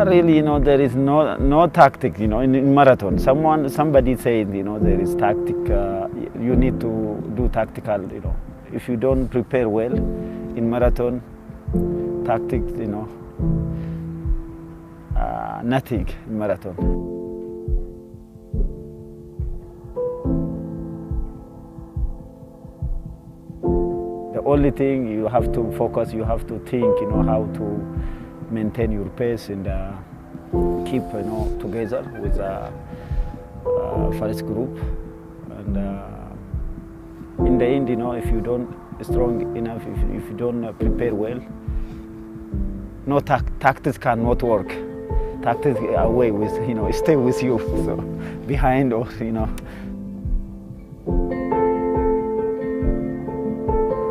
Really, there is no tactic, in marathon. Somebody said, there is tactic. You need to do tactical, If you don't prepare well in marathon, tactics, nothing in marathon. The only thing you have to focus, you have to think, how to maintain your pace and keep, together with the first group. And in the end, if you don't strong enough, if you don't prepare well, no tactics cannot work. Tactics are away with, stay with you, so behind or,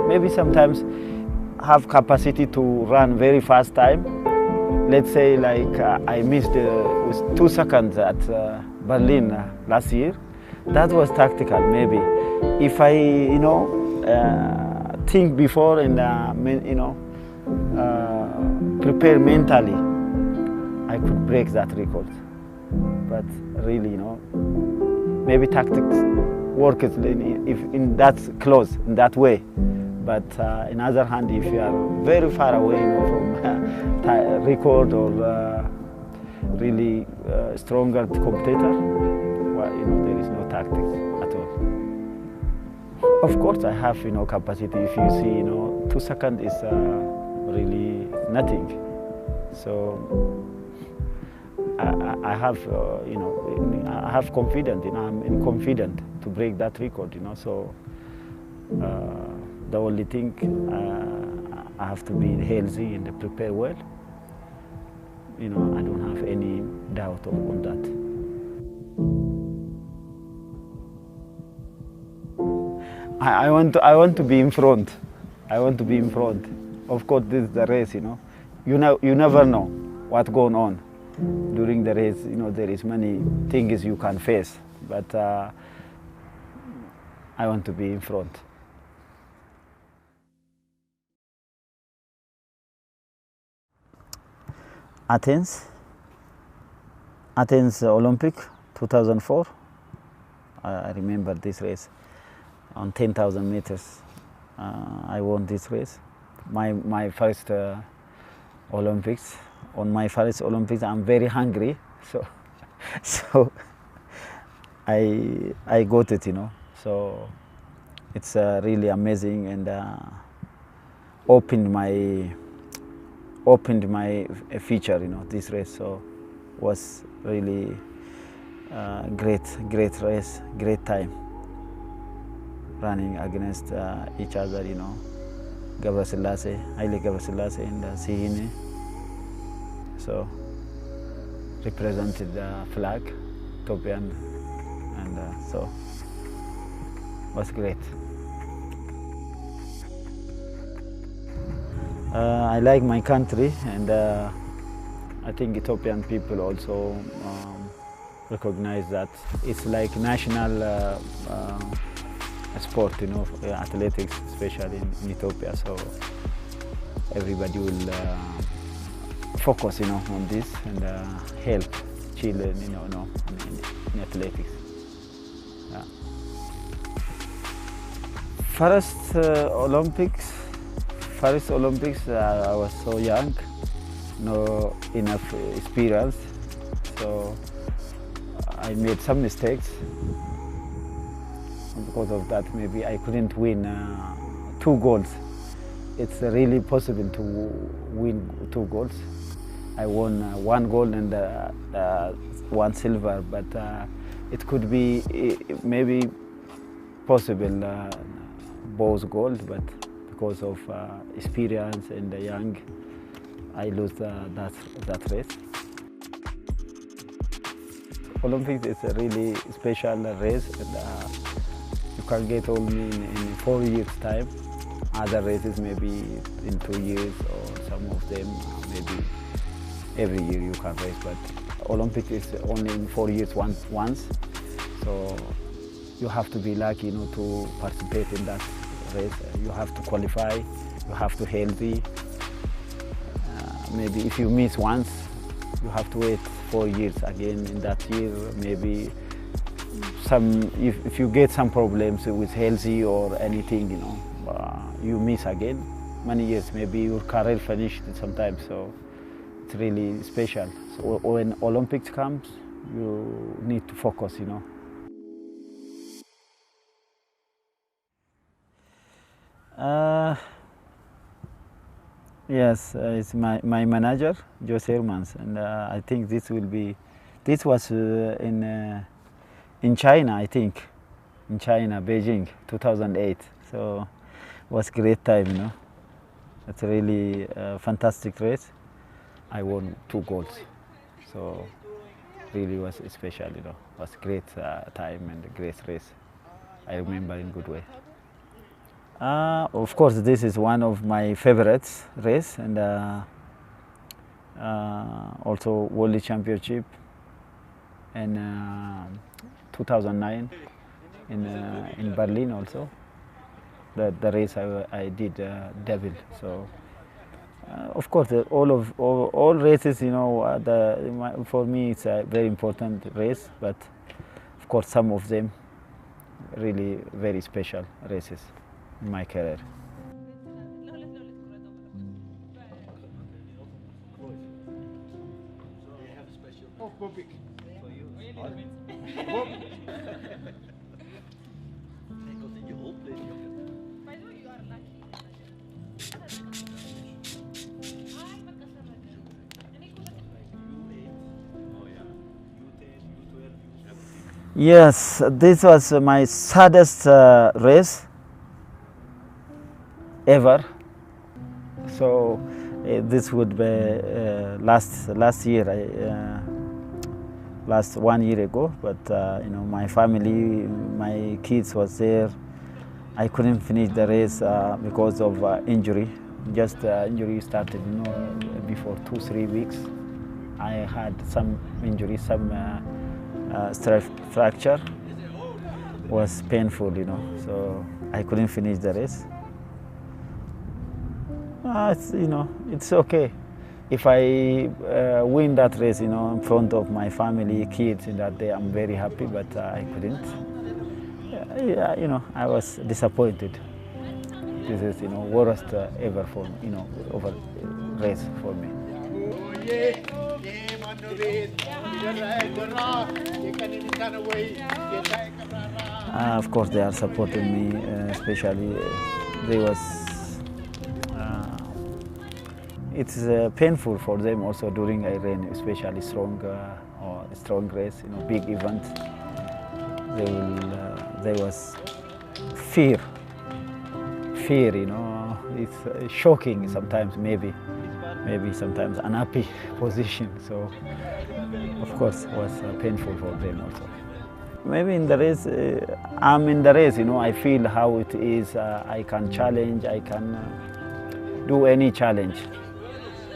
Maybe sometimes have capacity to run very fast time. Let's say like I missed with 2 seconds at Berlin last year. That was tactical maybe. If I, think before and, prepare mentally, I could break that record. But really, maybe tactics work if in that close, in that way. But on the other hand, if you are very far away from record or really stronger competitor, well, there is no tactics at all. Of course, I have capacity. If you see, 2 seconds is really nothing. So I have, I have confidence. I'm confident to break that record. So. The only thing, I have to be healthy and prepare well. I don't have any doubt on that. I want to be in front. I want to be in front. Of course, this is the race, You never know what's going on during the race. There is many things you can face, but I want to be in front. Athens Olympic 2004. I remember this race on 10,000 meters. I won this race. My first Olympics. On my first Olympics, I'm very hungry, so I got it, So it's really amazing and opened my future, this race. So was really great race, great time. Running against each other, Haile Gebrselassie and Sihine. So represented the flag, Ethiopian, and so was great. I like my country, and I think Ethiopian people also recognize that it's like national sport, athletics, especially in Ethiopia. So everybody will focus, on this and help children, in athletics. Yeah. First Olympics, I was so young, no enough experience, so I made some mistakes. Because of that, maybe I couldn't win 2 golds. It's really possible to win 2 golds. I won 1 gold and 1 silver, but it could be maybe possible both gold, but because of experience and the young, I lose that race. Olympics is a really special race, and you can get only in 4 years' time. Other races maybe in 2 years, or some of them maybe every year you can race, but Olympics is only in 4 years once. So you have to be lucky, to participate in that race. You have to qualify, you have to healthy. Maybe if you miss once, you have to wait 4 years again. In that year, maybe if you get some problems with healthy or anything, you miss again many years. Maybe your career finished sometimes. So it's really special. So when Olympics comes, you need to focus. Yes, it's my manager, Jose Hermans, and I think this was in China, I think, in China, Beijing, 2008. So it was great time, It's a really fantastic race. I won 2 golds, so really was special, It was great time and a great race. I remember in good way. Of course, this is one of my favorites race, and also World Championship in 2009 in Berlin also. The race I did devil. So of course, all races, for me it's a very important race, but of course some of them really very special races in my career. Yes, this was my saddest race ever. So this would be last year, last 1 year ago. But my family, my kids was there. I couldn't finish the race because of injury. Just injury started, before 2-3 weeks. I had some injury, some stress fracture. Was painful, So I couldn't finish the race. It's okay. If I win that race, in front of my family, kids, in that day, I'm very happy. But I couldn't. I was disappointed. This is, worst ever for over race for me. Of course, they are supporting me, especially they was. It's painful for them also during Iran, especially strong race, big event. There was fear, it's shocking sometimes, maybe sometimes unhappy position. So of course it was painful for them also. Maybe in the race, I'm in the race, I feel how it is. I can challenge, I can do any challenge.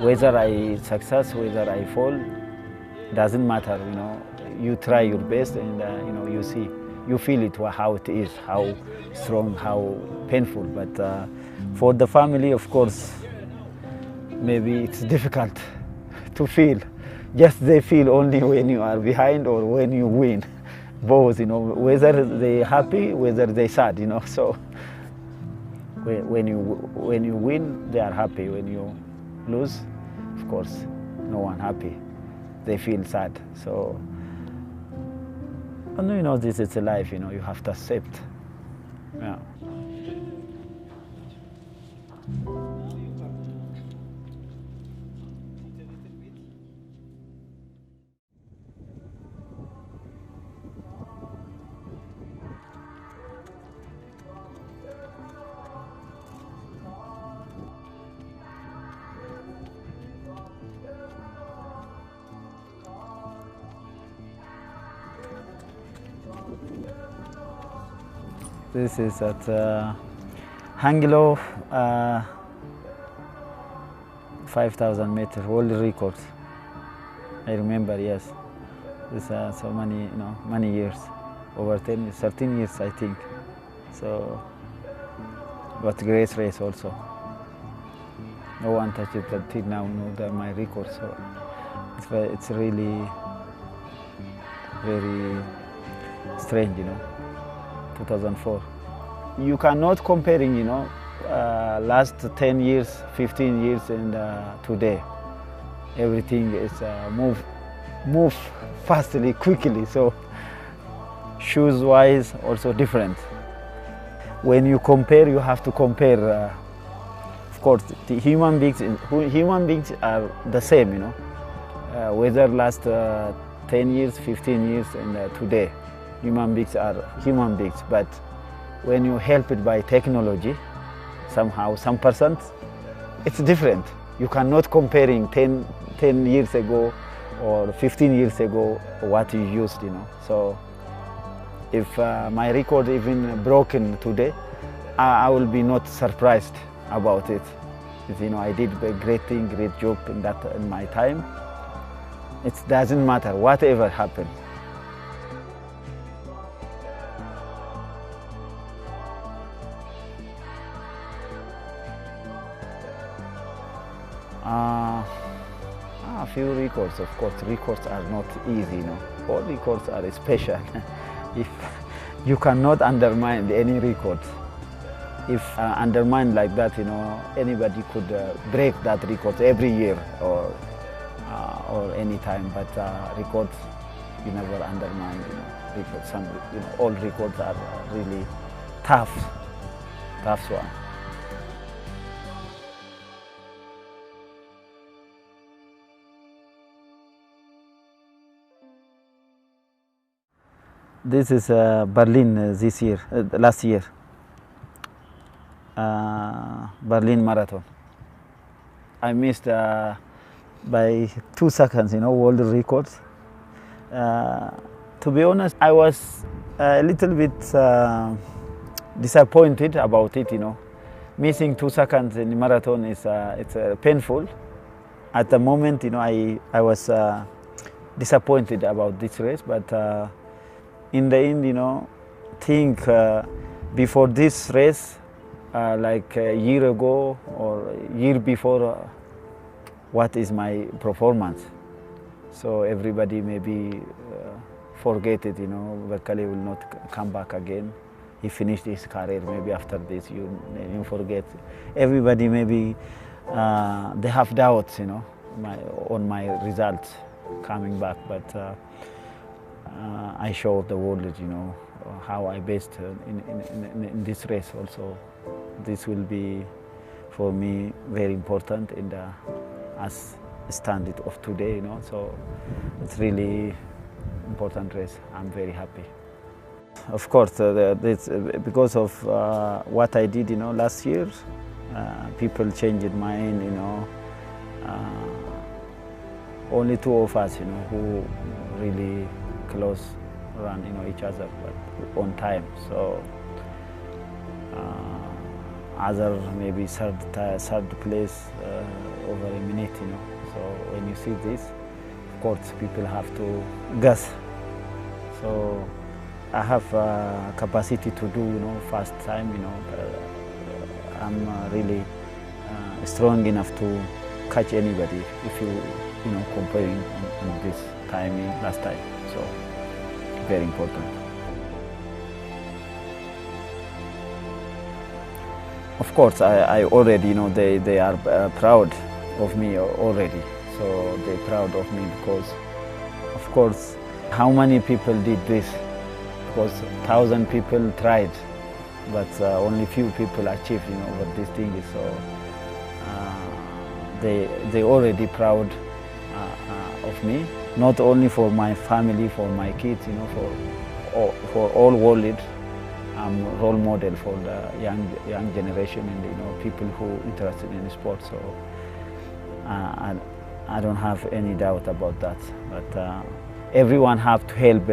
Whether I success, whether I fall, doesn't matter, You try your best and, you see, you feel it, how it is, how strong, how painful. But for the family, of course, maybe it's difficult to feel. Just they feel only when you are behind or when you win. Both, whether they happy, whether they sad, So when you win, they are happy. When you lose, of course, no one happy. They feel sad. So, and this is a life. You have to accept. Yeah. This is at Hangilo, 5,000 meters, world record. I remember, yes. This so many, many years, over 13 years, I think. So, but great race also. No one touched it until now, my record. So, It's really very strange, 2004. You cannot comparing, last 10 years, 15 years, and today. Everything is move fastly, quickly. So shoes-wise, also different. When you compare, you have to compare. Of course, the human beings are the same, whether last 10 years, 15 years, and today, human beings are human beings. But when you help it by technology, somehow, some percent, it's different. You cannot comparing 10 years ago or 15 years ago what you used, So if my record even broken today, I will be not surprised about it. I did a great thing, great job in my time. It doesn't matter, whatever happened. A few records, of course. Records are not easy, All records are special. If you cannot undermine any record, if undermined like that, anybody could break that record every year or any time. But records, you never undermine. Records. All records are really tough one. This is Berlin this year, last year. Berlin Marathon. I missed by 2 seconds, world records. To be honest, I was a little bit disappointed about it, Missing 2 seconds in the marathon is it's painful. At the moment, I was disappointed about this race, but in the end, think before this race, like a year ago or a year before, what is my performance? So everybody maybe forget it, Bekele will not come back again. He finished his career, maybe after this you forget. Everybody maybe, they have doubts, on my results coming back, but I showed the world, how I best in this race also. This will be for me very important in the as standard of today, So it's really important race. I'm very happy. Of course, because of what I did, last year, people changed mind, only 2 of us, who really close run, each other, but on time. So other maybe third place over a minute, So when you see this, of course, people have to guess. So I have capacity to do, fast time, I'm really strong enough to catch anybody if you, comparing on this timing last time. So very important. Of course, I already they are proud of me already. So they're proud of me because, of course, how many people did this? Because 1,000 people tried, but only few people achieved, what this thing is. So they already proud of me, not only for my family, for my kids, for all world. I'm a role model for the young generation and people who are interested in sport. So I don't have any doubt about that. But everyone have to help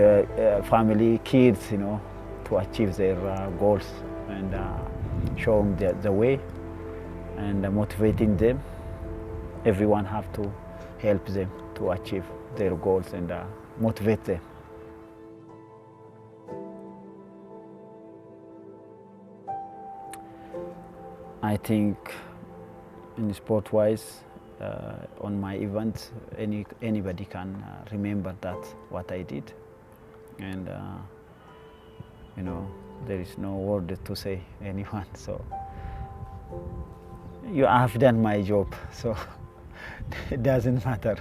family, kids, to achieve their goals and show them the way and motivating them. Everyone have to help them to achieve their goals and motivate them. I think in sport-wise, on my events, anybody can remember that what I did, and you know, there is no word to say anyone. So you have done my job, so it doesn't matter.